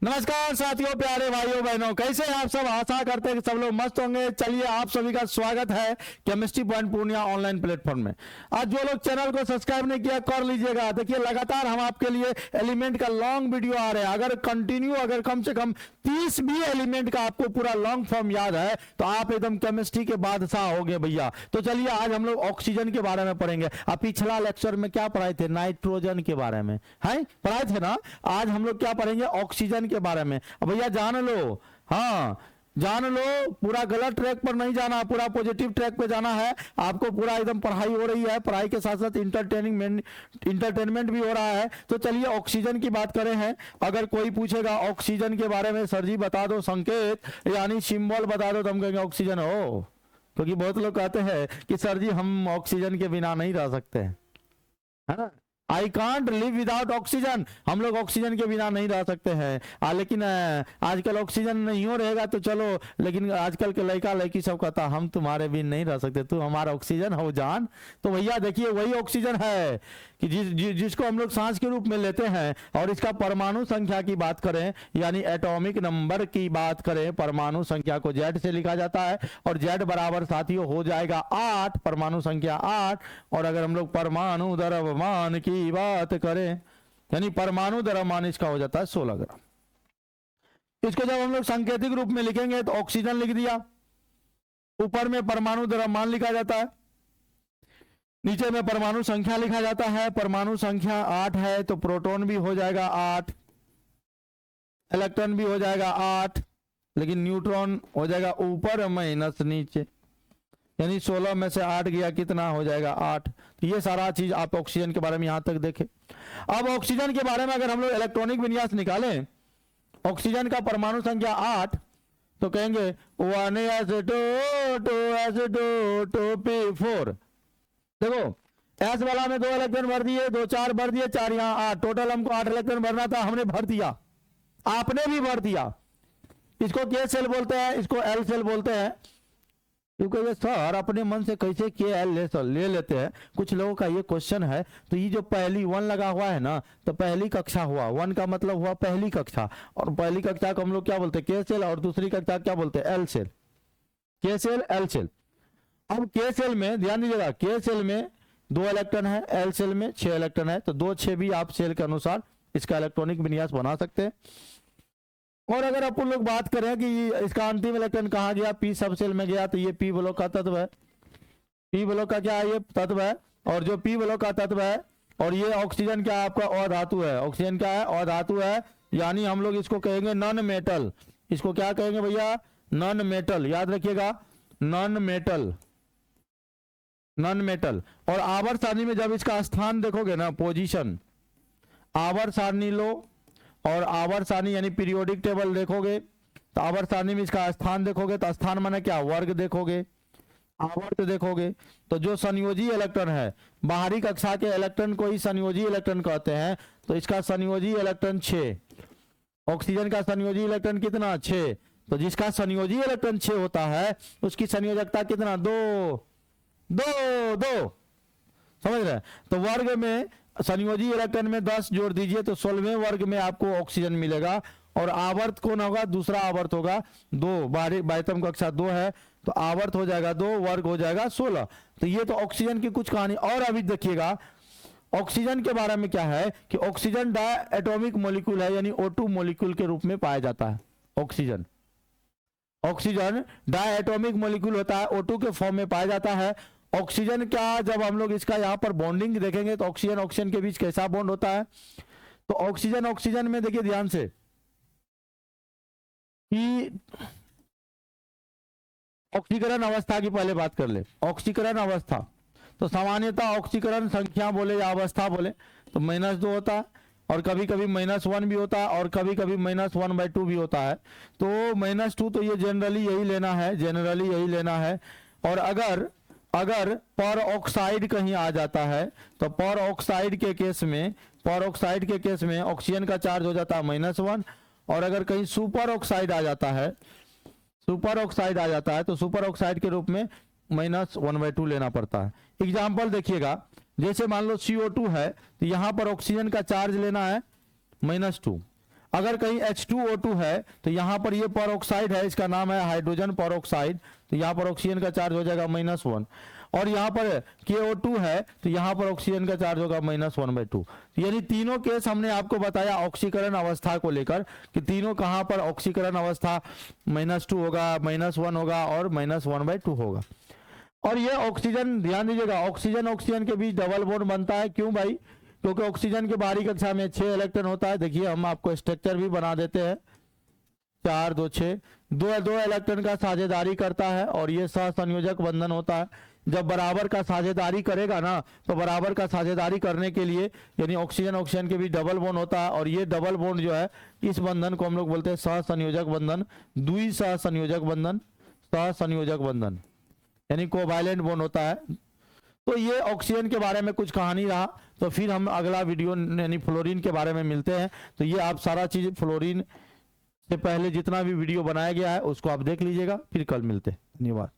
नमस्कार साथियों, प्यारे भाइयों बहनों, कैसे हैं आप सब। आशा करते हैं कि सब लोग मस्त होंगे। चलिए, आप सभी का स्वागत है chemistry point Purnia online platform में। आज जो लोग चैनल को सब्सक्राइब नहीं किया कर लीजिएगा। देखिए, लगातार हम आपके लिए एलिमेंट का लॉन्ग वीडियो आ रहे हैं। अगर कम से कम 30 भी एलिमेंट का आपको पूरा लॉन्ग फॉर्म याद है तो आप एकदम केमिस्ट्री के बादशाह हो गए भैया। तो चलिए, आज हम लोग ऑक्सीजन के बारे में पढ़ेंगे। आप पिछला लेक्चर में क्या पढ़ाए थे? नाइट्रोजन के बारे में है पढ़ाए थे ना। आज हम लोग क्या पढ़ेंगे? ऑक्सीजन के बारे में। अब भैया जान लो, हाँ जान लो, पूरा गलत ट्रैक पर नहीं जाना, पूरा पॉजिटिव ट्रैक पे जाना है आपको। पूरा एकदम पढ़ाई हो रही है, पढ़ाई के साथ साथ इंटरटेनमेंट भी हो रहा है। तो चलिए ऑक्सीजन की बात करें हैं। अगर कोई पूछेगा ऑक्सीजन के बारे में, सर जी बता दो संकेत यानी सिंबल बता दो, तो हम कहेंगे ऑक्सीजन हो। क्योंकि बहुत लोग कहते हैं कि सर जी हम ऑक्सीजन के बिना नहीं रह सकते, है ना। I can't live without oxygen, हम लोग ऑक्सीजन के बिना नहीं रह सकते हैं। लेकिन आजकल ऑक्सीजन नहीं हो रहेगा तो चलो, लेकिन आजकल के लड़का लड़की सब कहता हम तुम्हारे बिन नहीं रह सकते, तू हमारा ऑक्सीजन हो जान। तो भैया देखिए, वही ऑक्सीजन है कि जिसको हम लोग सांस के रूप में लेते हैं। और इसका परमाणु संख्या की बात करें यानी एटॉमिक नंबर की बात करें, परमाणु संख्या को जेड से लिखा जाता है। और जेड बराबर साथियों हो जाएगा 8, परमाणु संख्या 8। और अगर हम लोग परमाणु द्रव्यमान की बात करें यानी परमाणु द्रव्यमान इसका हो जाता है 16 ग्राम। इसको जब हम लोग सांकेतिक रूप में लिखेंगे तो ऑक्सीजन लिख दिया, ऊपर में परमाणु द्रव्यमान लिखा जाता है, नीचे में परमाणु संख्या लिखा जाता है। परमाणु संख्या 8 है तो प्रोटॉन भी हो जाएगा 8, इलेक्ट्रॉन भी हो जाएगा 8, लेकिन न्यूट्रॉन हो जाएगा ऊपर माइनस नीचे, यानी 16 में से 8 गया, कितना हो जाएगा 8। तो ये सारा चीज आप ऑक्सीजन के बारे में यहां तक देखें। अब ऑक्सीजन के बारे में अगर हम लोग इलेक्ट्रॉनिक विन्यास निकालें, ऑक्सीजन का परमाणु संख्या 8, तो कहेंगे 1s2 देखो, एस वाला में 2 इलेक्ट्रॉन भर दिए, 2 4 भर दिए, 4 यहाँ 8, टोटल हमको 8 इलेक्ट्रॉन भरना था, हमने भर दिया, आपने भी भर दिया। इसको के सेल बोलते हैं, इसको एल सेल बोलते हैं। क्योंकि ये सर अपने मन से कैसे के एल ले लेते हैं, कुछ लोगों का ये क्वेश्चन है। तो ये जो पहली 1 लगा हुआ है ना, तो पहली कक्षा हुआ, 1 का मतलब हुआ पहली कक्षा। और पहली कक्षा को हम लोग क्या बोलते हैं? के सेल। और दूसरी कक्षा क्या बोलते हैं? L cell. K cell, L cell. अब के सेल में ध्यान दीजिएगा, के सेल में 2 इलेक्ट्रॉन है, एल सेल में 6 इलेक्ट्रॉन है। तो 2 6 भी आप सेल के अनुसार इसका इलेक्ट्रॉनिक विन्यास बना सकते हैं। और अगर अपन लोग बात करें कि इसका अंतिम इलेक्ट्रॉन कहाँ गया, पी सब सेल में गया, तो ये पी ब्लॉक का तत्व है। पी ब्लॉक का क्या है? ये तत्व है। और जो पी ब्लॉक का तत्व है, और ये ऑक्सीजन क्या है? आपका अधातु है। ऑक्सीजन क्या है? अधातु है, यानी हम लोग इसको कहेंगे नॉन मेटल। इसको क्या कहेंगे भैया? Non metal. याद रखिएगा, नॉन मेटल, नॉन मेटल। और आवर्त सारणी में जब इसका स्थान देखोगे ना, पोजीशन, आवर्त सारणी लो और आवर्त सारणी यानी पीरियोडिक टेबल देखोगे, तो आवर्त सारणी में इसका स्थान देखोगे, तो स्थान माने क्या? वर्ग देखोगे, आवर्त देखोगे। तो जो संयोजी इलेक्ट्रॉन है, बाहरी कक्षा के इलेक्ट्रॉन को ही संयोजी इलेक्ट्रॉन कहते हैं। तो इसका संयोजी इलेक्ट्रॉन 6, ऑक्सीजन का संयोजी इलेक्ट्रॉन कितना? 6। तो जिसका संयोजी इलेक्ट्रॉन 6 होता है उसकी संयोजकता कितना? 2 2 2, समझ रहे हैं। तो वर्ग में संयोजी इलेक्ट्रॉन में 10 जोड़ दीजिए तो 16वें वर्ग में आपको ऑक्सीजन मिलेगा। और आवर्त कौन होगा? दूसरा आवर्त होगा 2, बाह्यतम कक्षा 2 है, तो आवर्त हो जाएगा 2, वर्ग हो जाएगा 16। तो ये तो ऑक्सीजन की कुछ कहानी। और अभी देखिएगा ऑक्सीजन के बारे में क्या है कि ऑक्सीजन डायटोमिक मॉलिक्यूल है, यानी O2 मॉलिक्यूल के रूप में पाया जाता है। ऑक्सीजन डायटोमिक मॉलिक्यूल होता है, O2 के फॉर्म में पाया जाता है। ऑक्सीजन क्या, जब हम लोग इसका यहां पर बॉन्डिंग देखेंगे तो ऑक्सीजन ऑक्सीजन के बीच कैसा बॉन्ड होता है? तो ऑक्सीजन ऑक्सीजन में देखिए ध्यान से कि ऑक्सीकरण अवस्था की पहले बात कर ले। ऑक्सीकरण अवस्था, तो सामान्यतः ऑक्सीकरण संख्या बोले या अवस्था बोले तो -2 होता है, और कभी कभी -1 भी होता है, और कभी कभी -1/2 भी होता है। तो -2 तो ये जनरली यही लेना है, जनरली यही लेना है। और अगर पर ऑक्साइड कहीं आ जाता है तो पर ऑक्साइड के केस में ऑक्सीजन का चार्ज हो जाता है -1। और अगर कहीं सुपर ऑक्साइड आ जाता है तो सुपर ऑक्साइड के रूप में -1/2 लेना पड़ता है। एग्जाम्पल देखिएगा, जैसे मान लो CO2 है, तो यहां पर ऑक्सीजन का चार्ज लेना है -2। अगर कहीं H2O2 है तो यहाँ पर ये परऑक्साइड है, इसका नाम है हाइड्रोजन परऑक्साइड, तो यहाँ पर ऑक्सीजन का चार्ज हो जाएगा -1। और यहाँ पर KO2 है तो यहाँ पर ऑक्सीजन का चार्ज होगा -1/2। यानी तीनों केस हमने आपको बताया ऑक्सीकरण अवस्था को लेकर कि तीनों कहाँ पर ऑक्सीकरण अवस्था -2 होगा, -1 होगा और -1/2 होगा। और ये ऑक्सीजन ध्यान दीजिएगा, ऑक्सीजन ऑक्सीजन के बीच डबल बॉन्ड बनता है। क्यों भाई? क्योंकि ऑक्सीजन के बाहरी कक्षा में 6 इलेक्ट्रॉन होता है। देखिए हम आपको स्ट्रक्चर भी बना देते हैं, 4 2 6, दो इलेक्ट्रॉन का साझेदारी करता है और ये सहसंयोजक बंधन होता है। जब बराबर का साझेदारी करेगा ना, तो बराबर का साझेदारी करने के लिए यानी ऑक्सीजन ऑक्सीजन के बीच डबल बॉन्ड होता है और ये डबल बॉन्ड जो है इस बंधन को हम लोग बोलते हैं सहसंयोजक बंधन, द्विसहसंयोजक बंधन, सहसंयोजक बंधन यानी कोवैलेंट बॉन्ड होता है। तो ये ऑक्सीजन के बारे में कुछ कहानी रहा। तो फिर हम अगला वीडियो यानी फ्लोरीन के बारे में मिलते हैं। तो ये आप सारा चीज फ्लोरीन से पहले जितना भी वीडियो बनाया गया है उसको आप देख लीजिएगा। फिर कल मिलते हैं। धन्यवाद।